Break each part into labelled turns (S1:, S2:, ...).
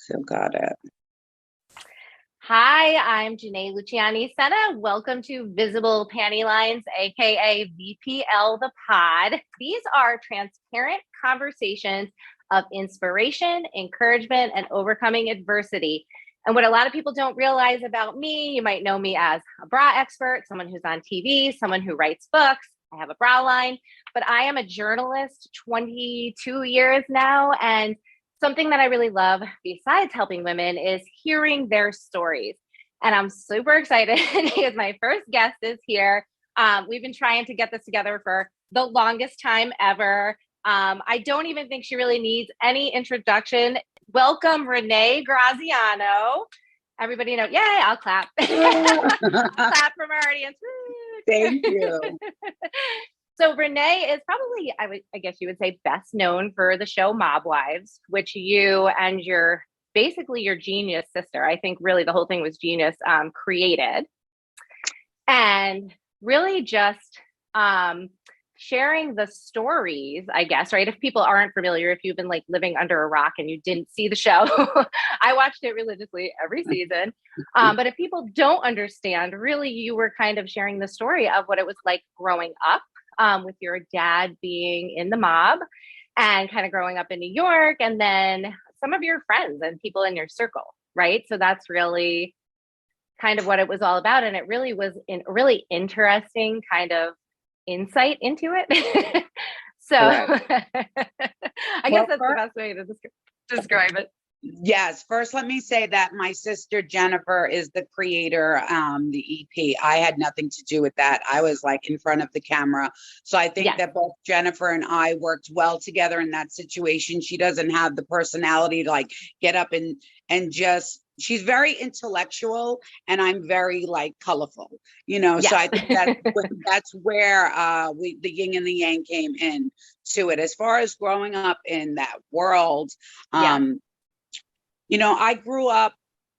S1: So got it.
S2: Hi, I'm Reneé Luciani Sena. Welcome to Visible Panty Lines, aka VPL the Pod. These are transparent conversations of inspiration, encouragement, and overcoming adversity. And what a lot of people don't realize about me, you might know me as a bra expert, someone who's on TV, someone who writes books. I have a bra line, but I am a journalist 22 years now. And something that I really love besides helping women is hearing their stories. And I'm super excited because my first guest is here. We've been trying to get this together for the longest time ever. I don't even think she really needs any introduction. Welcome, Reneé Graziano. Everybody know, yay, I'll clap. Clap from our audience.
S1: Thank you.
S2: So Reneé is probably, I guess you would say, best known for the show Mob Wives, which you and basically your genius sister, I think really the whole thing was genius, created. And really just sharing the stories, I guess, right? If people aren't familiar, if you've been like living under a rock and you didn't see the show, I watched it religiously every season. But if people don't understand, really, you were kind of sharing the story of what it was like growing up. With your dad being in the mob and kind of growing up in New York, and then some of your friends and people in your circle, right? So that's really kind of what it was all about. And it really was a really interesting kind of insight into it. So I guess that's the best way to describe it.
S1: Yes. First, let me say that my sister Jennifer is the creator, the EP. I had nothing to do with that. I was like in front of the camera. So I think that both Jennifer and I worked well together in that situation. She doesn't have the personality to like get up and just, she's very intellectual and I'm very like colorful, so I think that's where the yin and the yang came in to it. As far as growing up in that world, I grew up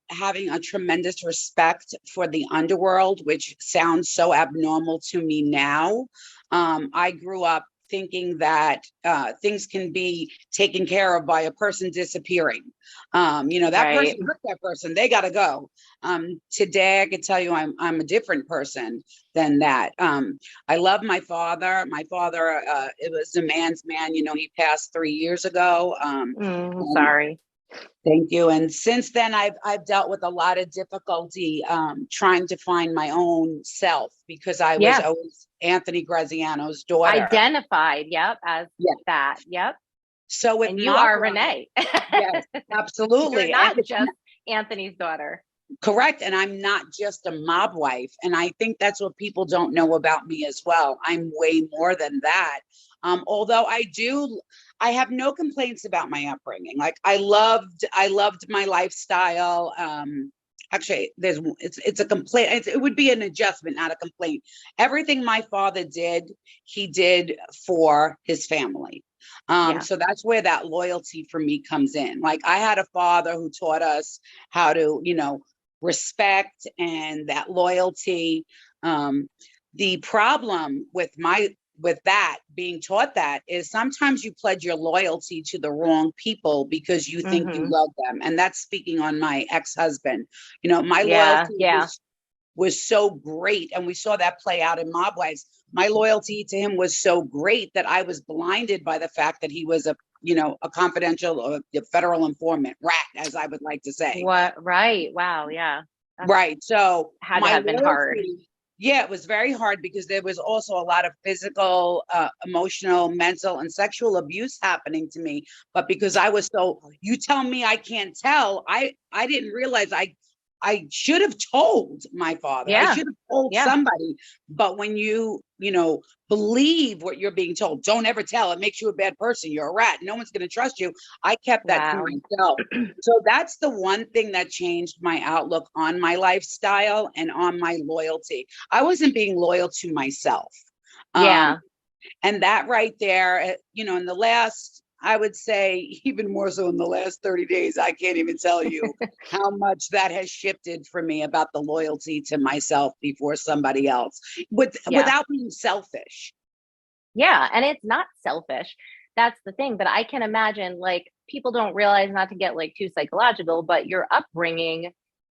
S1: having a tremendous respect for the underworld, which sounds so abnormal to me now. I grew up thinking that things can be taken care of by a person disappearing. That person hurt that person, they got to go. Today, I could tell you I'm a different person than that. I love my father. My father, it was a man's man. He passed 3 years ago.
S2: Sorry.
S1: Thank you. And since then, I've dealt with a lot of difficulty trying to find my own self because I was always Anthony Graziano's daughter.
S2: Identified, as that,
S1: So with
S2: you are Reneé.
S1: Yes, absolutely.
S2: You're not just Anthony's daughter.
S1: Correct. And I'm not just a mob wife. And I think that's what people don't know about me as well. I'm way more than that. Although I have no complaints about my upbringing. Like I loved my lifestyle. Actually, it's a complaint. It would be an adjustment, not a complaint. Everything my father did, he did for his family. So that's where that loyalty for me comes in. Like I had a father who taught us how to, respect and that loyalty. The problem with that being taught that is sometimes you pledge your loyalty to the wrong people because you think you love them. And that's speaking on my ex-husband. My loyalty was so great. And we saw that play out in Mob Wives. My loyalty to him was so great that I was blinded by the fact that he was a confidential or a federal informant, rat, as I would like to say.
S2: What? Right. Wow. Yeah.
S1: Right. So
S2: had to have been hard.
S1: Yeah, it was very hard because there was also a lot of physical, emotional, mental, and sexual abuse happening to me. But because I was you tell me I can't tell, I didn't realize I should have told my father. I should have told somebody. But when you believe what you're being told, don't ever tell. It makes you a bad person. You're a rat. No one's going to trust you. I kept that to myself. So that's the one thing that changed my outlook on my lifestyle and on my loyalty. I wasn't being loyal to myself. And that right there, in the last, I would say even more so in the last 30 days, I can't even tell you how much that has shifted for me about the loyalty to myself before somebody else without being selfish.
S2: Yeah. And it's not selfish. That's the thing. But I can imagine like people don't realize, not to get like too psychological, but your upbringing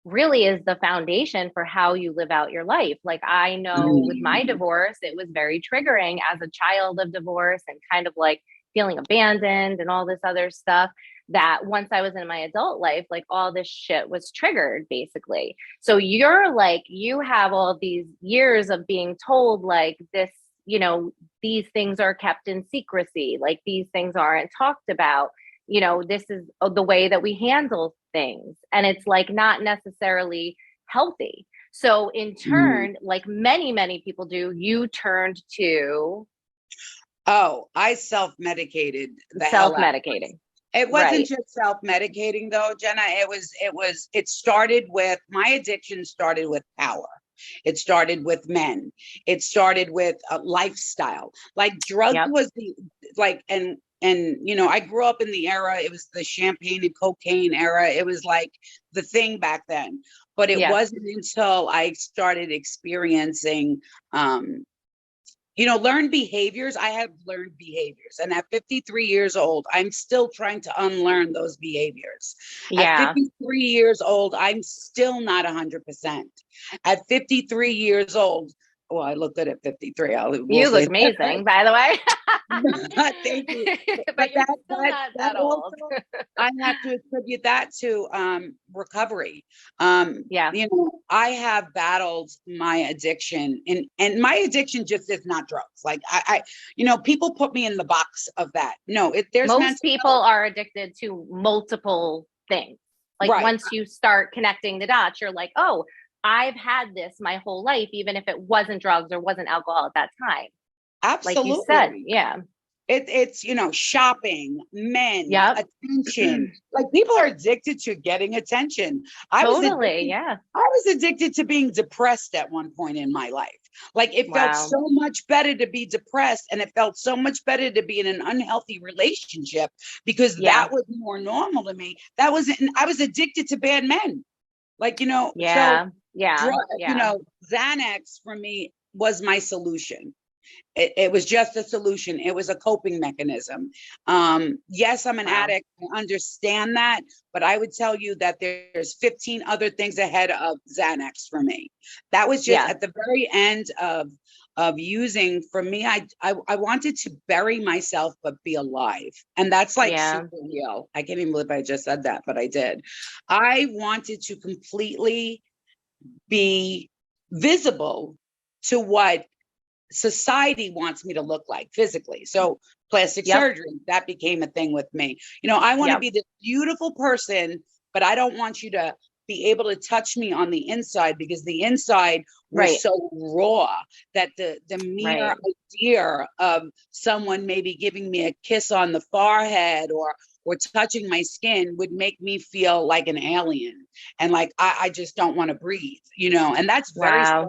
S2: really is the foundation for how you live out your life. Like I know with my divorce, it was very triggering as a child of divorce and kind of like feeling abandoned and all this other stuff, that once I was in my adult life, like all this shit was triggered basically. So you're like, you have all these years of being told like this, you know, these things are kept in secrecy, like these things aren't talked about, you know, this is the way that we handle things. And it's like not necessarily healthy. So in turn, like many people do, you turned to
S1: I self-medicated the hell out.
S2: self-medicating.
S1: It wasn't just self-medicating though, Jenna. It started with, my addiction started with power. It started with men. It started with a lifestyle. Like drugs was the, like, and you know, I grew up in the era, it was the champagne and cocaine era. It was like the thing back then. But it wasn't until I started experiencing, you know, learned behaviors. I have learned behaviors. And at 53 years old, I'm still trying to unlearn those behaviors. At 53 years old, I'm still not 100%. At 53 years old, well, I look good at 53.
S2: You look amazing, by the way.
S1: Thank you.
S2: But you're still not that old.
S1: I have to attribute that to recovery. You know, I have battled my addiction, and my addiction just is not drugs. Like I you know, people put me in the box of that. No, there's
S2: most people are addicted to multiple things. Like once you start connecting the dots, you're like, oh, I've had this my whole life, even if it wasn't drugs or wasn't alcohol at that time.
S1: Absolutely.
S2: Like you said, yeah.
S1: It's, you know, shopping, men, attention. Like people are addicted to getting attention. I was addicted to being depressed at one point in my life. Like it felt so much better to be depressed, and it felt so much better to be in an unhealthy relationship because that was more normal to me. I was addicted to bad men. Like, you know, you know, Xanax for me was my solution. It was just a solution. It was a coping mechanism. Yes, I'm an addict. I understand that, but I would tell you that there's 15 other things ahead of Xanax for me. That was just at the very end of using. For me, I wanted to bury myself but be alive, and that's like super real. I can't even believe I just said that, but I did. I wanted to completely be visible to what society wants me to look like physically. So plastic surgery, that became a thing with me. You know, I want to be this beautiful person, but I don't want you to be able to touch me on the inside, because the inside was so raw that the mere idea of someone maybe giving me a kiss on the forehead or touching my skin would make me feel like an alien, and like I just don't want to breathe, you know. And that's very sad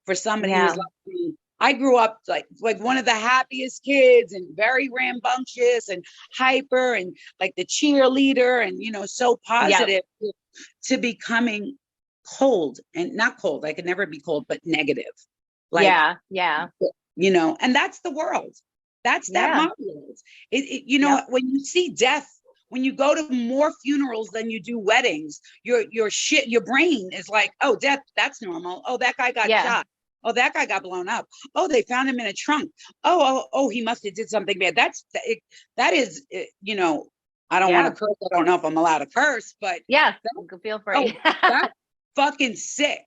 S1: for somebody who's like me. I grew up like one of the happiest kids, and very rambunctious and hyper, and like the cheerleader, and, you know, so positive, to becoming cold, and not cold. I could never be cold, but negative. Like, you know, and that's the world. That's that mob world. You know, when you see death, when you go to more funerals than you do weddings, your brain is like, oh, death, that's normal. Oh, that guy got shot. Oh, that guy got blown up. Oh, they found him in a trunk. Oh, he must have did something bad. That is, you know, I don't want to curse. I don't know if I'm allowed to curse, but
S2: feel free.
S1: That's fucking sick.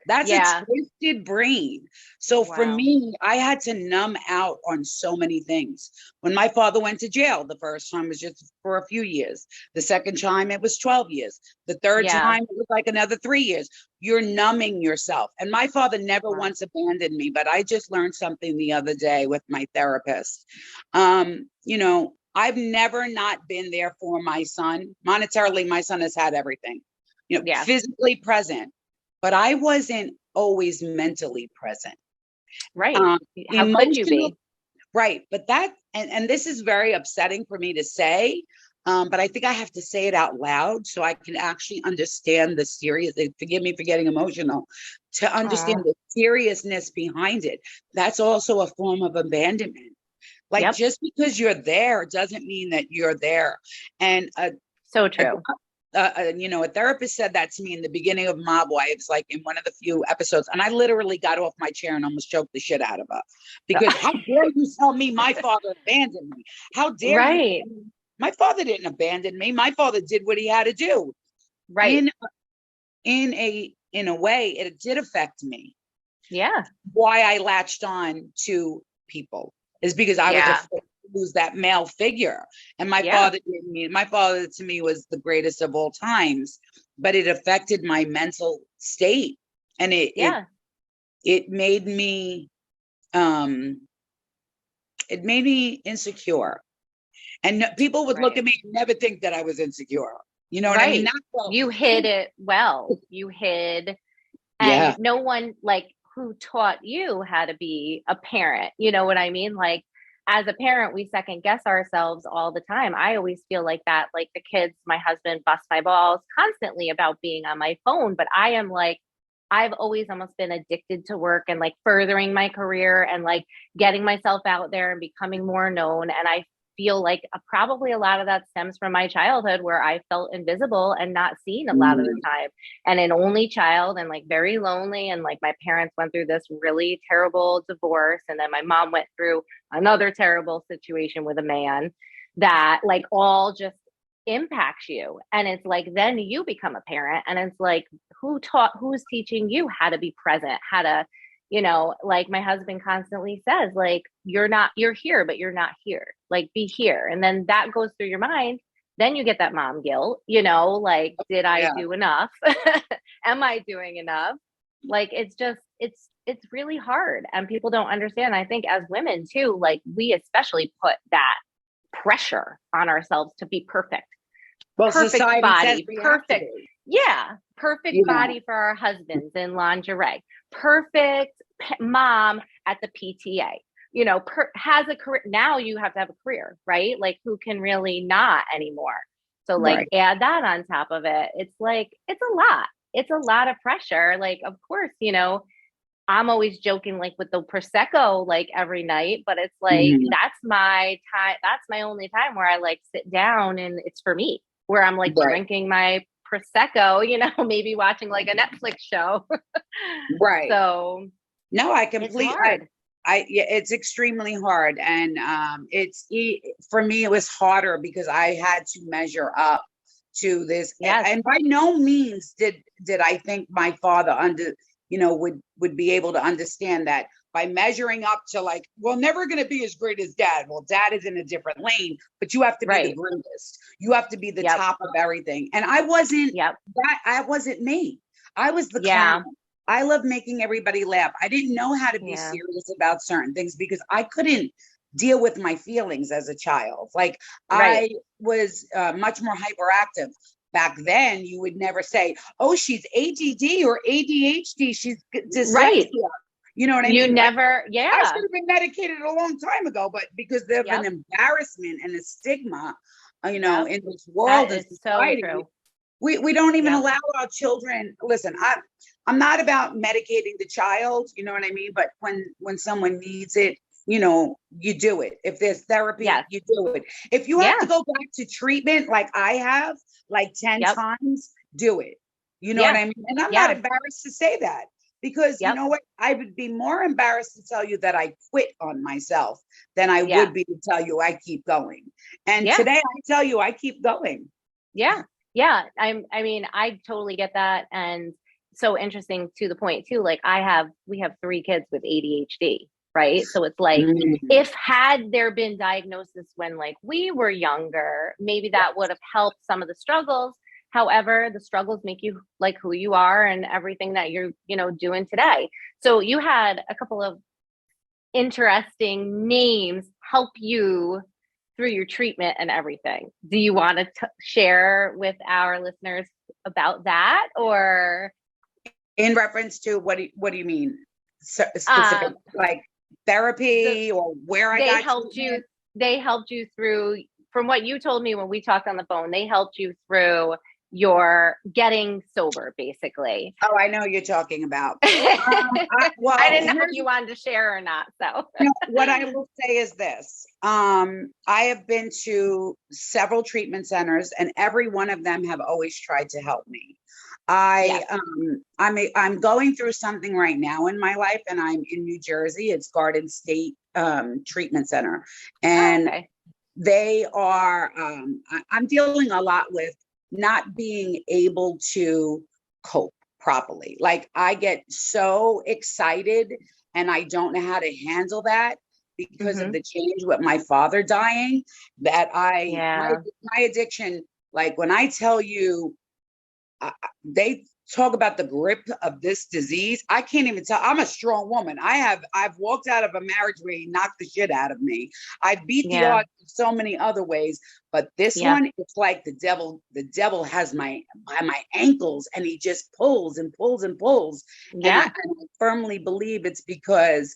S1: That's a twisted brain. So for me, I had to numb out on so many things. When my father went to jail, the first time was just for a few years. The second time, it was 12 years. The third time, it was like another 3 years. You're numbing yourself. And my father never once abandoned me, but I just learned something the other day with my therapist. You know, I've never not been there for my son. Monetarily, my son has had everything, you know, physically present. But I wasn't always mentally present.
S2: Right. How could you be?
S1: Right. But that, and this is very upsetting for me to say, but I think I have to say it out loud so I can actually understand the serious, forgive me for getting emotional, to understand the seriousness behind it. That's also a form of abandonment. Like just because you're there doesn't mean that you're there. And
S2: so true.
S1: A therapist said that to me in the beginning of Mob Wives, like in one of the few episodes, and I literally got off my chair and almost choked the shit out of her because how dare you tell me my father abandoned me? How dare you? My father didn't abandon me. My father did what he had to do.
S2: Right.
S1: In a way, it did affect me.
S2: Yeah.
S1: Why I latched on to people is because I was afraid to lose that male figure. And my father to me was the greatest of all times, but it affected my mental state. And it made me insecure. And people would look at me and never think that I was insecure. You know what I mean?
S2: You hid it well. You hid, and no one who taught you how to be a parent. You know what I mean? Like, as a parent, we second guess ourselves all the time. I always feel like that. Like the kids, my husband busts my balls constantly about being on my phone, but I am like, I've always almost been addicted to work and like furthering my career and like getting myself out there and becoming more known. And I feel like probably a lot of that stems from my childhood where I felt invisible and not seen a lot of the time, and an only child and like very lonely. And like my parents went through this really terrible divorce. And then my mom went through another terrible situation with a man that like all just impacts you. And it's like, then you become a parent and it's like, who's teaching you how to be present, how to, like my husband constantly says, like, you're here, but you're not here. Like, be here. And then that goes through your mind. Then you get that mom guilt, like, did I do enough? Am I doing enough? Like, it's really hard. And people don't understand. I think as women too, like we especially put that pressure on ourselves to be perfect.
S1: Well,
S2: perfect body, perfect.
S1: Yeah.
S2: Perfect body for our husbands in lingerie, perfect mom at the PTA, has a career. Now you have to have a career, right? Like who can really not anymore? So like add that on top of it. It's like, it's a lot of pressure. Like, of course, I'm always joking like with the Prosecco, like every night, but it's like, that's my time. That's my only time where I like sit down and it's for me, where I'm like drinking my Prosecco, maybe watching like a Netflix show.
S1: Right.
S2: So
S1: no, I completely, it's extremely hard. And for me, it was harder because I had to measure up to this.
S2: Yes.
S1: And by no means did I think my father would be able to understand that by measuring up to like, well, never going to be as great as dad. Well, dad is in a different lane, but you have to be the greatest. You have to be the top of everything. And I wasn't I wasn't me. I was the clown. I love making everybody laugh. I didn't know how to be serious about certain things because I couldn't deal with my feelings as a child. Like I was much more hyperactive. Back then, you would never say, "Oh, she's ADD or ADHD. She's dyslexia."
S2: Right.
S1: You know what I mean?
S2: You never,
S1: I should have been medicated a long time ago, but because there's an embarrassment and a stigma, in this world and society, we don't even allow our children. Listen, I'm not about medicating the child, you know what I mean? But when someone needs it, you do it. If there's therapy, you do it. If you have to go back to treatment, like I have, like 10 times, do it. You know what I mean? And I'm not embarrassed to say that because you know what? I would be more embarrassed to tell you that I quit on myself than I would be to tell you I keep going. And today I tell you I keep going.
S2: Yeah. Yeah. I mean, I totally get that. And so interesting to the point too, like we have 3 kids with ADHD. Right. So it's like, if had there been diagnosis when like we were younger, maybe that would have helped some of the struggles. However, the struggles make you like who you are and everything that you're, doing today. So you had a couple of interesting names help you through your treatment and everything. Do you want to share with our listeners about that, or
S1: in reference to what do you mean? Specific, like therapy or where
S2: they helped you through, from what you told me when we talked on the phone, they helped you through you're getting sober, basically.
S1: Oh, I know what you're talking about.
S2: I didn't know if you wanted to share or not. So
S1: what I will say is this. I have been to several treatment centers, and every one of them have always tried to help me. I'm going through something right now in my life, and I'm in New Jersey. It's Garden State Treatment Center, and they are. I'm dealing a lot with not being able to cope properly. Like, I get so excited and I don't know how to handle that because of the change with my father dying, that my addiction, like when I tell you, they talk about the grip of this disease. I can't even tell. I'm a strong woman. I've walked out of a marriage where he knocked the shit out of me. I beat the odds in so many other ways, but this one, it's like the devil has my ankles, and he just pulls and pulls and pulls. Yeah. And I firmly believe it's because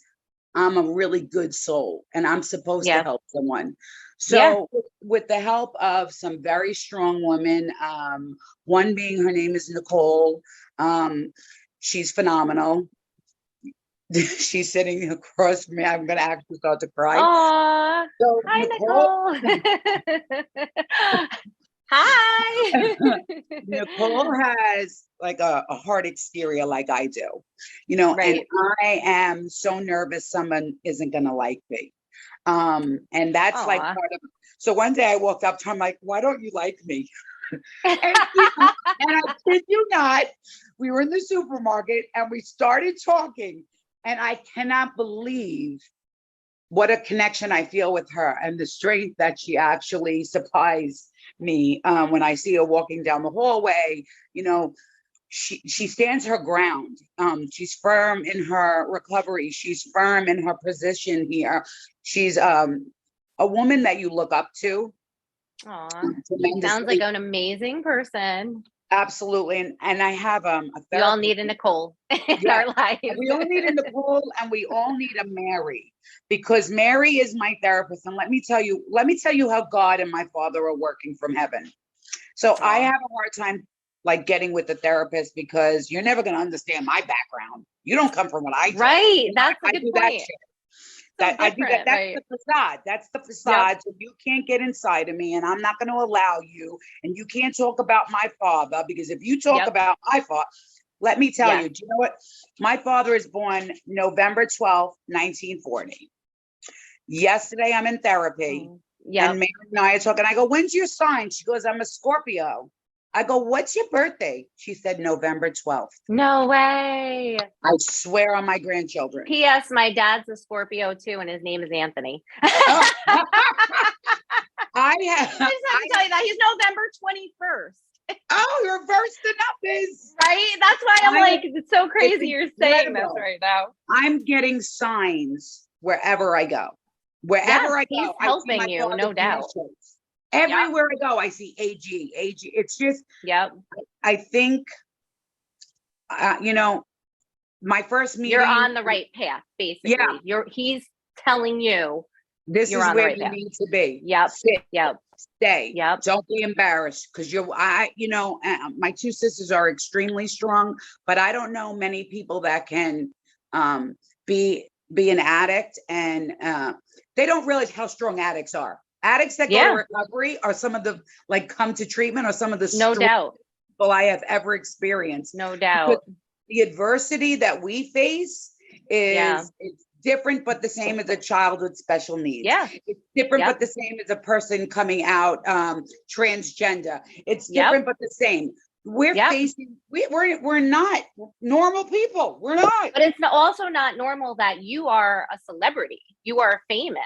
S1: I'm a really good soul and I'm supposed to help someone. So with the help of some very strong women, one being, her name is Nicole. She's phenomenal. She's sitting across from me. I'm going to actually start to cry.
S2: Aww. So hi, Nicole. Hi.
S1: Nicole has like a hard exterior like I do, and I am so nervous someone isn't going to like me. And that's like part of it. So one day I walked up to her, I'm like, why don't you like me? and I kid you not, we were in the supermarket and we started talking, and I cannot believe what a connection I feel with her and the strength that she actually supplies me when I see her walking down the hallway. She stands her ground. She's firm in her recovery. She's firm in her position here. She's a woman that you look up to.
S2: Sounds like an amazing person.
S1: Absolutely. And I have a therapist.
S2: We all need a Nicole in our lives.
S1: We all need a Nicole, and we all need a Mary, because Mary is my therapist. And let me tell you how God and my father are working from heaven. So I have a hard time like getting with the therapist, because you're never going to understand my background. You don't come from what I do.
S2: Right. That's a good point.
S1: I do that. That's the facade. That's the facade. So you can't get inside of me, and I'm not going to allow you. And you can't talk about my father, because if you talk about my father, let me tell you, do you know what? My father is born November 12th, 1940. Yesterday, I'm in therapy. And Mary and I are talking. I go, when's your sign? She goes, I'm a Scorpio. I go, what's your birthday? She said, November 12th.
S2: No way.
S1: I swear on my grandchildren.
S2: P.S. My dad's a Scorpio too, and his name is Anthony.
S1: I
S2: just have to tell you that he's November 21st.
S1: Oh, you're reverse the numbers.
S2: Right? That's why I'm like, it's so crazy you're saying this right now.
S1: I'm getting signs wherever I go. Wherever I go,
S2: he's helping you, no doubt.
S1: Everywhere I go, I see AG. It's just, I think, my first meeting.
S2: You're on the right path, basically. Yeah. He's telling you
S1: this is where you need to be.
S2: Yep.
S1: Sit.
S2: Yep.
S1: Stay.
S2: Yep.
S1: Don't be embarrassed, because my two sisters are extremely strong, but I don't know many people that can be an addict, and they don't realize how strong addicts are. Addicts that go to recovery are some of the, like, come to treatment, or some of the
S2: no doubt
S1: people I have ever experienced.
S2: No doubt.
S1: Because the adversity that we face is it's different, but the same as a child with special needs.
S2: Yeah.
S1: It's different, but the same as a person coming out transgender. It's different, but the same. We're facing, we're not normal people. We're not.
S2: But it's also not normal that you are a celebrity. You are famous.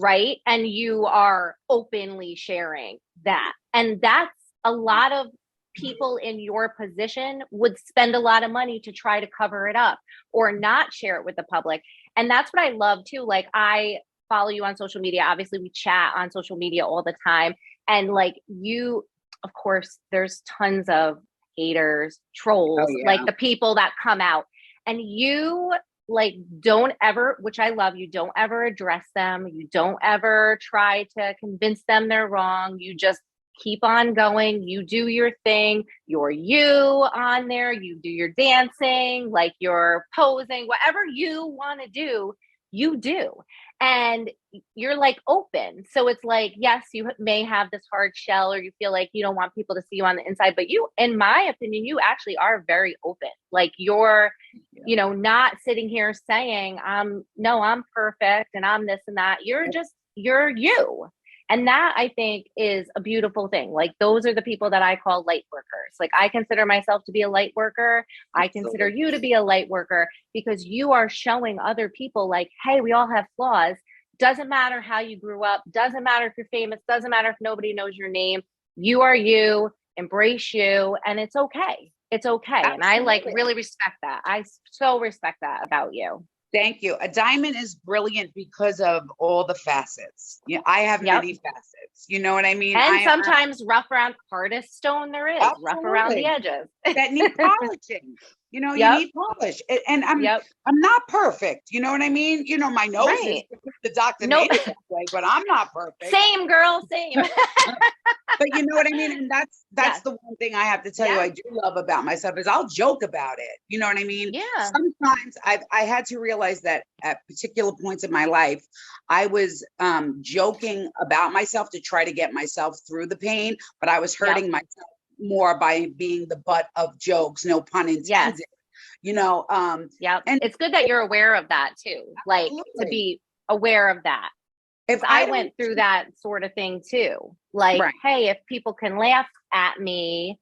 S2: Right. And you are openly sharing that. And that's a lot of people in your position would spend a lot of money to try to cover it up or not share it with the public. And that's what I love too. Like, I follow you on social media. Obviously, we chat on social media all the time. And like you, of course, there's tons of haters, trolls, like the people that come out, and you like don't ever, which I love, you don't ever address them. You don't ever try to convince them they're wrong. You just keep on going. You do your thing. You're you on there. You do your dancing, like you're posing, whatever you want to do, you do. And you're like open. So it's like, yes, you may have this hard shell or you feel like you don't want people to see you on the inside, but you, in my opinion, you actually are very open. Like you're, you know, not sitting here saying, no, I'm perfect and I'm this and that. You're you. And that I think is a beautiful thing. Like those are the people that I call light workers. Like I consider myself to be a light worker. I consider you to be a light worker because you are showing other people like, hey, we all have flaws. Doesn't matter how you grew up. Doesn't matter if you're famous. Doesn't matter if nobody knows your name. You are you, embrace you. And it's okay. It's okay. Absolutely. And I like really respect that. I so respect that about you.
S1: Thank you. A diamond is brilliant because of all the facets. You know, I have many facets. You know what I mean?
S2: And sometimes rough around, hardest stone there is, rough around the edges.
S1: That need polishing. You know, you need polish. And I'm not perfect. You know what I mean? You know, my nose is the doctor made it that way, but I'm not perfect.
S2: Same girl, same.
S1: But you know what I mean? And that's the one thing I have to tell you I do love about myself is I'll joke about it. You know what I mean?
S2: Yeah.
S1: Sometimes I had to realize that at particular points in my life, I was joking about myself to try to get myself through the pain, but I was hurting myself more by being the butt of jokes, no pun intended.
S2: Yes.
S1: You know,
S2: and it's good that you're aware of that too. Like to be aware of that. If I went through that sort of thing too. Like, hey, if people can laugh at me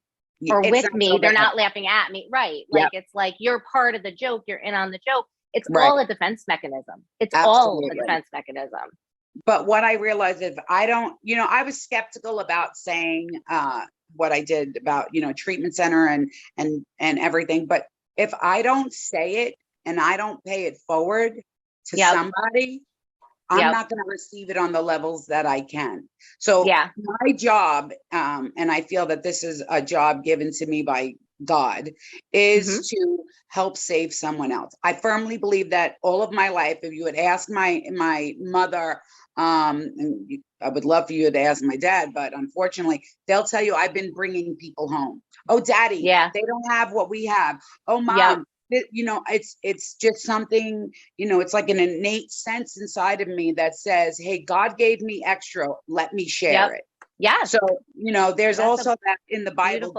S2: or with me, they're not laughing at me. Right. Like it's like you're part of the joke, you're in on the joke. It's all a defense mechanism. It's all a defense mechanism.
S1: But what I realized is I don't, you know, I was skeptical about saying what I did about, you know, treatment center and everything. But if I don't say it and I don't pay it forward to somebody, I'm not going to receive it on the levels that I can. So my job, and I feel that this is a job given to me by God, is to help save someone else. I firmly believe that all of my life, if you had asked my mother, and I would love for you to ask my dad, but unfortunately, they'll tell you I've been bringing people home. Oh, daddy, they don't have what we have. Oh, mom, you know, it's just something, you know, it's like an innate sense inside of me that says, hey, God gave me extra. Let me share it.
S2: Yeah.
S1: So, you know, there's also that in the Bible,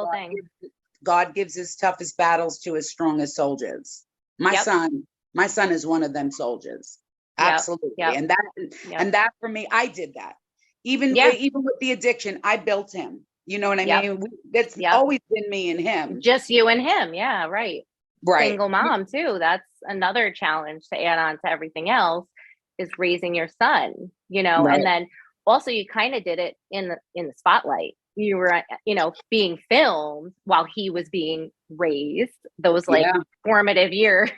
S1: God gives his toughest battles to his strongest soldiers. My son is one of them soldiers. Absolutely. And that for me, I did that. Even with the addiction, I built him. You know what I mean? It's always been me and him.
S2: Just you and him. Yeah. Right. Single mom too. That's another challenge to add on to everything else is raising your son, you know, and then also you kind of did it in the spotlight. You were, you know, being filmed while he was being raised, those like formative years,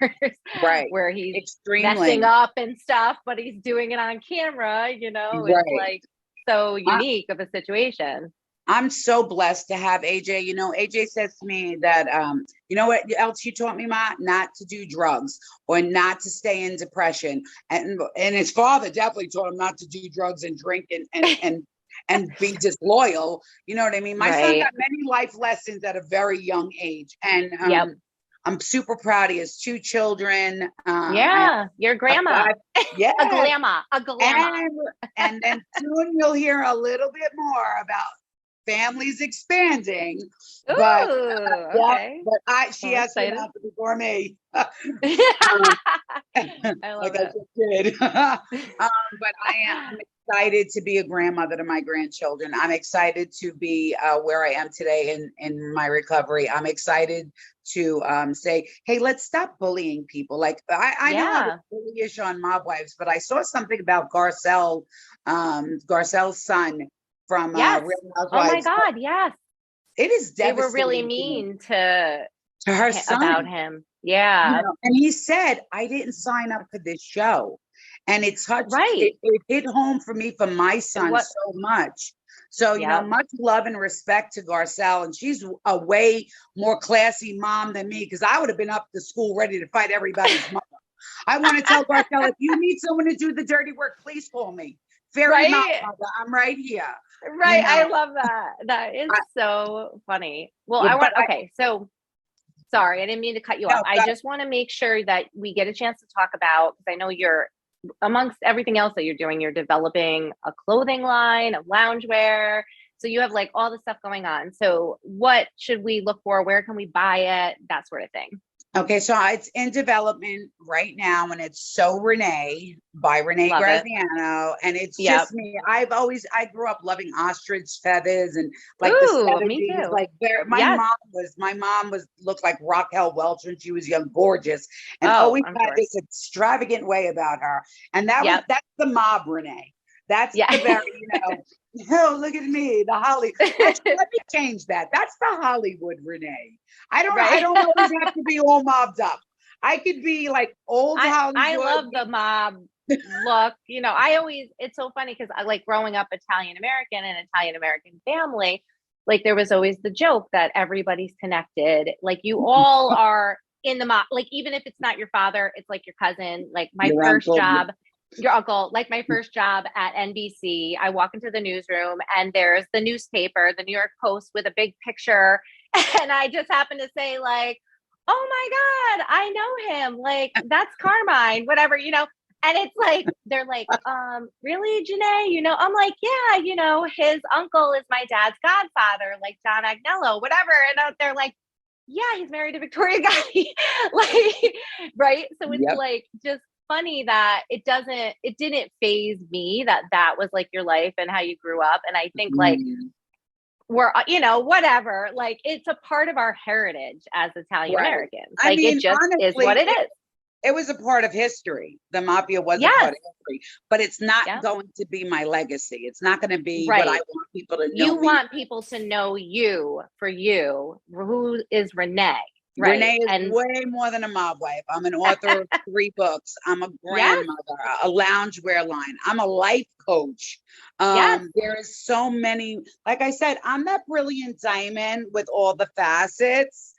S2: where he's messing up and stuff, but he's doing it on camera, you know, it's like so unique of a situation.
S1: I'm so blessed to have AJ. You know, AJ says to me that, you know what else you taught me, Ma? Not to do drugs or not to stay in depression. And his father definitely taught him not to do drugs and drink and be disloyal. You know what I mean? My son got many life lessons at a very young age. And I'm super proud. He has 2 children.
S2: Your grandma. A glamour.
S1: And then soon you'll hear a little bit more about families expanding.
S2: Ooh,
S1: but she has to announce it before me. I love like it. I just did. But I am excited to be a grandmother to my grandchildren. I'm excited to be where I am today in my recovery. I'm excited to say, hey, let's stop bullying people. Like I know I was bullyish on Mob Wives, but I saw something about Garcelle's son from Real Housewives.
S2: Oh my God, yes.
S1: It is devastating.
S2: They were really mean to
S1: her son
S2: about him. Yeah.
S1: You know, and he said, I didn't sign up for this show. And it touched, it hit home for me, for my son so much. So, you know, much love and respect to Garcelle. And she's a way more classy mom than me, because I would have been up to school ready to fight everybody's mother. I want to tell Garcelle, if you need someone to do the dirty work, please call me. Mother, I'm right here.
S2: Right. I love that. That is so funny. Well, okay. So sorry, I didn't mean to cut you off. I just want to make sure that we get a chance to talk about, because I know you're, amongst everything else that you're doing, you're developing a clothing line, of loungewear. So you have like all this stuff going on. So what should we look for? Where can we buy it? That sort of thing.
S1: Okay, so it's in development right now, and it's So Reneé by Reneé Graziano, and it's just me. I grew up loving ostrich feathers and like the 70s.
S2: Me too.
S1: Like my mom looked like Raquel Welch when she was young, gorgeous, and always had this extravagant way about her. And that's the mob Reneé. That's the very, oh, look at me, the Hollywood. Actually, let me change that. That's the Hollywood Reneé. I don't always have to be all mobbed up. I could be like old Hollywood.
S2: I love the mob look. It's so funny because I like growing up Italian-American and Italian-American family, like there was always the joke that everybody's connected. Like you all are in the mob, like even if it's not your father, it's like your cousin. Like my first job. Your uncle, like my first job at NBC, I walk into the newsroom and there's the newspaper, the New York Post, with a big picture. And I just happen to say like, oh my God, I know him. Like that's Carmine, whatever, And it's like, they're like, really, Janae? I'm like, yeah, his uncle is my dad's godfather, like John Agnello, whatever. And they're like, yeah, he's married to Victoria Gotti. Like, right. So it's like, just funny that it didn't phase me that was like your life and how you grew up. And I think like we're, whatever, like it's a part of our heritage as Italian Americans. Like it just honestly, is what it is.
S1: It was a part of history. The mafia was a part of history, but it's not going to be my legacy. It's not going to be what I want people to know.
S2: You want people to know you for you. Who is Reneé? Right.
S1: Reneé is way more than a mob wife. I'm an author of 3 books. I'm a grandmother, a loungewear line. I'm a life coach. There is so many, like I said, I'm that brilliant diamond with all the facets.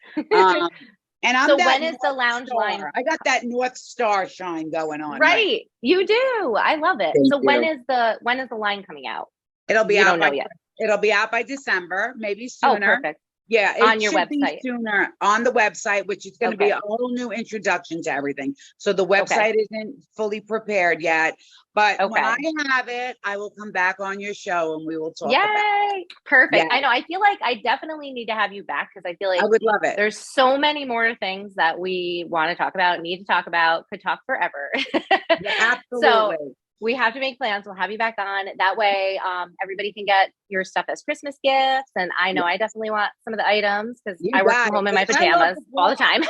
S1: And I'm
S2: when is the lounge line?
S1: I got that North Star shine going on.
S2: Right. You do. I love it. When is the line coming out?
S1: It'll be out yet. It'll be out by December, maybe sooner.
S2: Oh, perfect.
S1: Yeah,
S2: on your website.
S1: Sooner on the website, which is going to be a whole new introduction to everything. So the website isn't fully prepared yet, but when I have it, I will come back on your show and we will talk about it.
S2: Perfect. Yeah. I know. I feel like I definitely need to have you back because I feel like
S1: I would love it.
S2: There's so many more things that we want to talk about, need to talk about, could talk forever.
S1: Absolutely.
S2: So we have to make plans. We'll have you back on. That way, everybody can get your stuff as Christmas gifts. And I know I definitely want some of the items because I work from home in my pajamas all the time.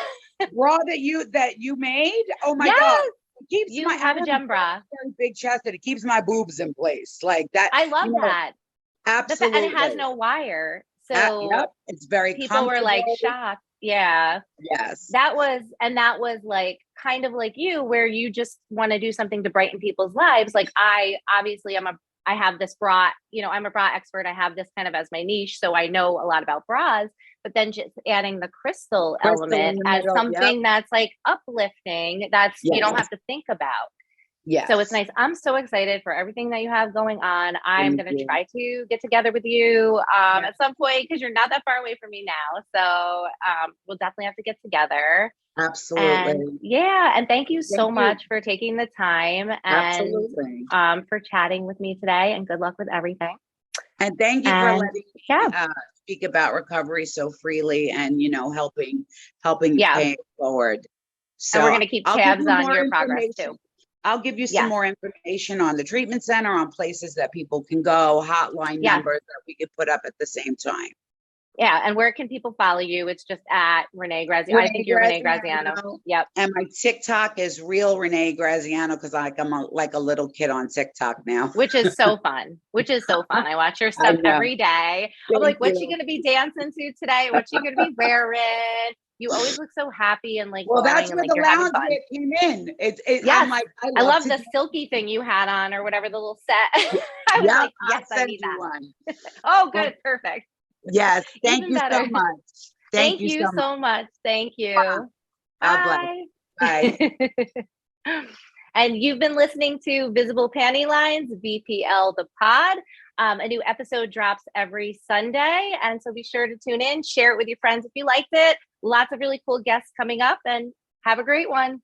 S1: Bra that you made? Oh my God. It keeps
S2: you have a gem bra.
S1: Very big chested. It keeps my boobs in place. Like that.
S2: I love that.
S1: Absolutely.
S2: And it has no wire. So
S1: it's very
S2: people were like shocked. Yeah.
S1: Yes.
S2: That was like kind of like you, where you just want to do something to brighten people's lives. Like I have this bra, I'm a bra expert. I have this kind of as my niche. So I know a lot about bras, but then just adding the crystal element as something that's like uplifting, you don't have to think about.
S1: Yeah.
S2: So it's nice. I'm so excited for everything that you have going on. I'm going to try to get together with you at some point because you're not that far away from me now. So we'll definitely have to get together.
S1: Absolutely.
S2: And thank you so much for taking the time and for chatting with me today, and good luck with everything.
S1: And thank you for letting me speak about recovery so freely and, helping pay it forward. So
S2: and we're going to keep tabs on your progress too.
S1: I'll give you some more information on the treatment center, on places that people can go, hotline numbers that we could put up at the same time.
S2: Yeah. And where can people follow you? It's just at Reneé Graziano. I think you're Reneé Graziano. Yep.
S1: And my TikTok is real Reneé Graziano because I'm like a little kid on TikTok now.
S2: Which is so fun. I watch your stuff every day. I'm like, what's she going to be dancing to today? What's she going to be wearing? You always look so happy and like,
S1: that's where
S2: and,
S1: the lounge came in. I'm like,
S2: I love the silky thing you had on or whatever, the little set. I was like, yes, I need that one. Oh, good. Perfect.
S1: Yes. Thank you so much.
S2: Thank you so much. Thank you.
S1: Bye. Bye.
S2: And you've been listening to Visible Panty Lines, VPL the pod. A new episode drops every Sunday. And so be sure to tune in, share it with your friends if you liked it. Lots of really cool guests coming up, and have a great one.